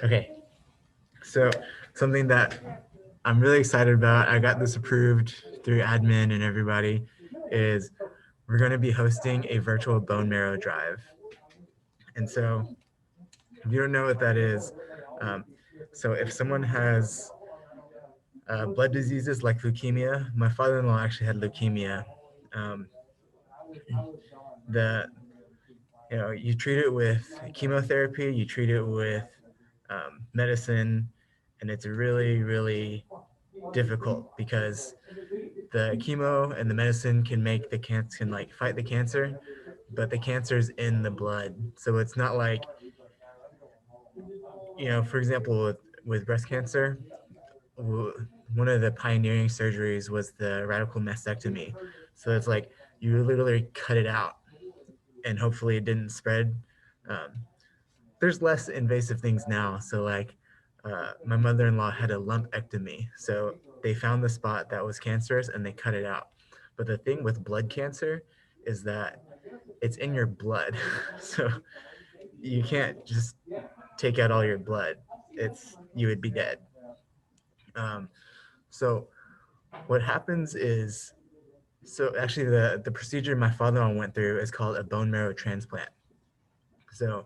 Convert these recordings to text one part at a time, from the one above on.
Okay, so something that I'm really excited about, I got this approved through admin and everybody, is we're going to be hosting a virtual bone marrow drive. And so if you don't know what that is, um, so if someone has blood diseases like leukemia, my father-in-law actually had leukemia. Um, the you treat it with chemotherapy, you treat it with medicine, and it's really, really difficult because the chemo and the medicine can make the cancer, can like fight the cancer, but the cancer's in the blood. So it's not like, for example, with breast cancer, one of the pioneering surgeries was the radical mastectomy. So it's like you literally cut it out and hopefully it didn't spread. Um, there's less invasive things now. So like my mother-in-law had a lumpectomy. So they found the spot that was cancerous and they cut it out. But the thing with blood cancer is that it's in your blood. So you can't just take out all your blood. You would be dead. Um, so what happens is, so actually the procedure my father-in-law went through is called a bone marrow transplant. So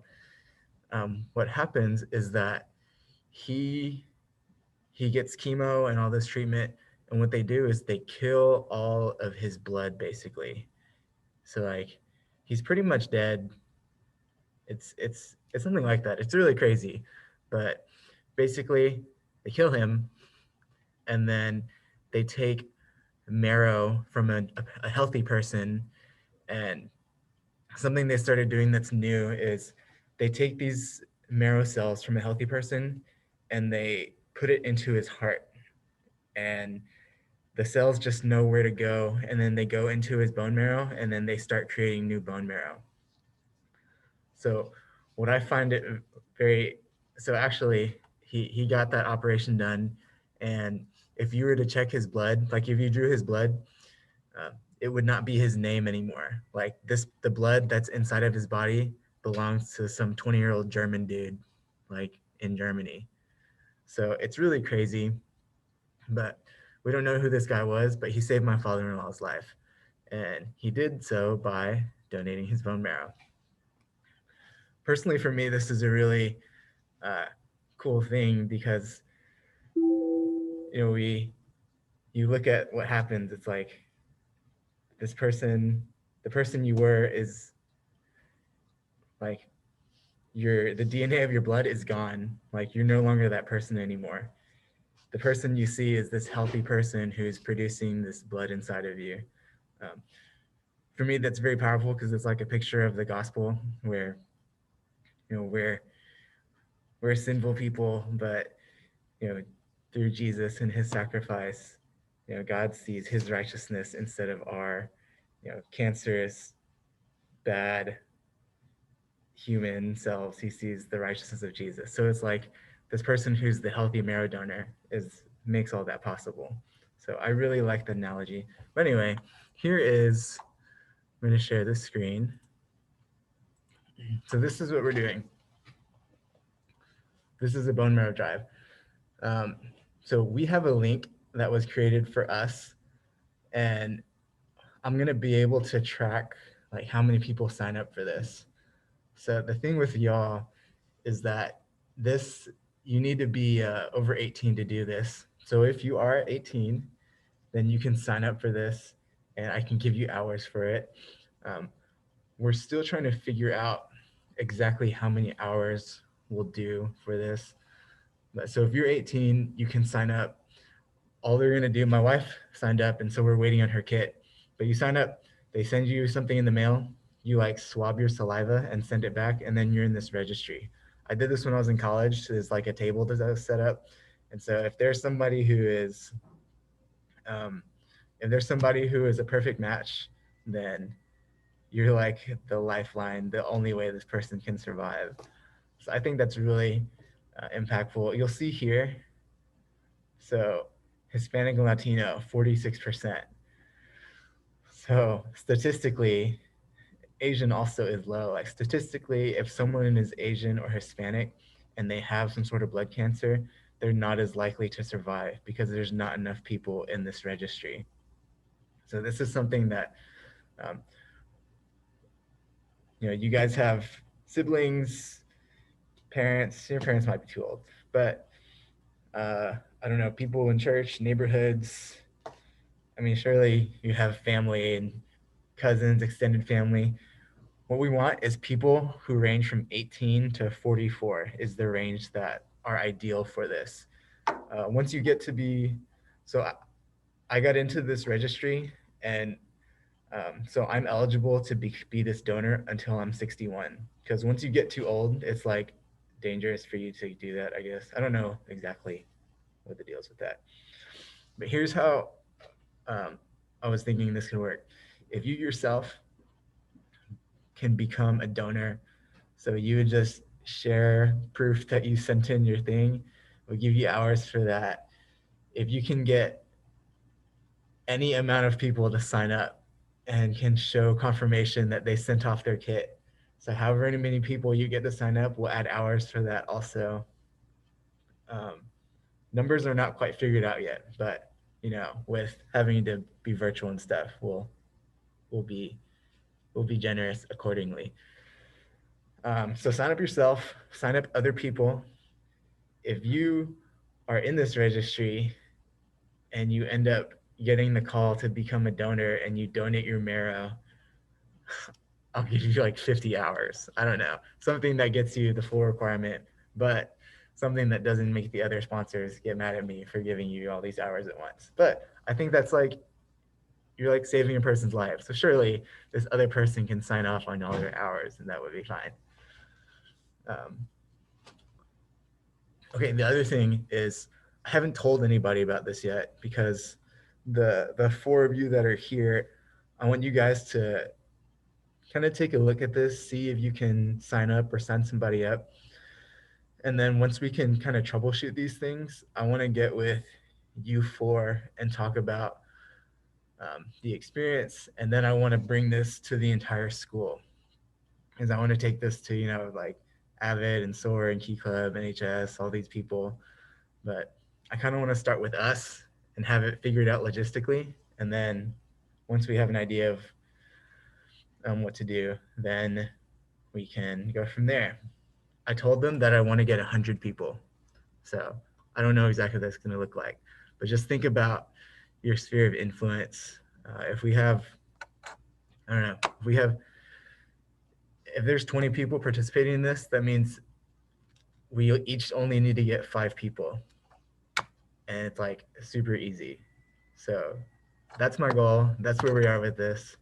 what happens is that he he gets chemo and all this treatment, and what they do is they kill all of his blood basically. So like he's pretty much dead. It's something like that. It's really crazy, but basically they kill him, and then they take marrow from a healthy person. And something they started doing that's new is they take these marrow cells from a healthy person and they put it into his heart, and the cells just know where to go, and then they go into his bone marrow and then they start creating new bone marrow. So what I find it very, so actually he got that operation done, and if you were to check his blood, like if you drew his blood, uh, it would not be his name anymore. Like the blood that's inside of his body belongs to some 20-year-old German dude, like in Germany. So it's really crazy, but we don't know who this guy was, but he saved my father-in-law's life. And he did so by donating his bone marrow. Personally, for me, this is a really uh, cool thing because, you look at what happens, it's like this person, the person you were is like the DNA of your blood is gone. Like you're no longer that person anymore. The person you see is this healthy person who's producing this blood inside of you. Um, for me, that's very powerful because it's like a picture of the gospel where, we're sinful people, but you know, through Jesus and his sacrifice, God sees his righteousness instead of our, cancerous, bad human selves. He sees the righteousness of Jesus. So it's like this person who's the healthy marrow donor makes all that possible. So I really like the analogy. But anyway, I'm going to share this screen. So this is what we're doing. This is a bone marrow drive. Um, so we have a link that was created for us, and I'm going to be able to track like how many people sign up for this. So the thing with y'all is that you need to be over 18 to do this. So if you are 18, then you can sign up for this, and I can give you hours for it. Um, we're still trying to figure out exactly how many hours we'll do for this. But so if you're 18, you can sign up. All they're gonna do, my wife signed up, and so we're waiting on her kit. But you sign up, they send you something in the mail. You like swab your saliva and send it back, and then you're in this registry. I did this when I was in college. So there's like a table that's set up, and so um, if there's somebody who is a perfect match, then you're like the lifeline, the only way this person can survive. So I think that's really impactful. You'll see here, so Hispanic and Latino, 46%. So statistically, Asian also is low. Like statistically, if someone is Asian or Hispanic and they have some sort of blood cancer, they're not as likely to survive because there's not enough people in this registry. So this is something that, um, you guys have siblings, parents. Your parents might be too old, but I don't know, people in church, neighborhoods. I mean, surely you have family and cousins, extended family. What we want is people who range from 18 to 44 is the range that are ideal for this. Once you get to be, so I got into this registry, and so I'm eligible to be this donor until I'm 61. Because once you get too old, it's like dangerous for you to do that, I guess. I don't know exactly what the deal is with that. But here's how um, I was thinking this could work. If you yourself can become a donor, so you would just share proof that you sent in your thing. We'll give you hours for that. If you can get any amount of people to sign up and can show confirmation that they sent off their kit, so however many people you get to sign up, we'll add hours for that also. Um, Numbers are not quite figured out yet, but with having to be virtual and stuff, we'll be we'll be generous accordingly. So sign up yourself, sign up other people. If you are in this registry and you end up getting the call to become a donor and you donate your marrow, I'll give you like 50 hours. I don't know, something that gets you the full requirement, but something that doesn't make the other sponsors get mad at me for giving you all these hours at once. But I think that's like, you're like saving a person's life. So surely this other person can sign off on all your hours and that would be fine. Um, okay, the other thing is I haven't told anybody about this yet because the four of you that are here, I want you guys to kind of take a look at this, see if you can sign up or sign somebody up. And then once we can kind of troubleshoot these things, I want to get with you four and talk about the experience. And then I want to bring this to the entire school because I want to take this to, like Avid and SOAR and Key Club, NHS, all these people. But I kind of want to start with us and have it figured out logistically. And then once we have an idea of what to do, then we can go from there. I told them that I want to get 100 people. So I don't know exactly what that's going to look like. But just think about your sphere of influence. If we have, I don't know, if there's 20 people participating in this, that means we each only need to get 5 people. And it's like super easy. So that's my goal. That's where we are with this.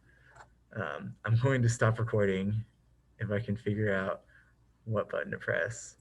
I'm going to stop recording if I can figure out what button to press.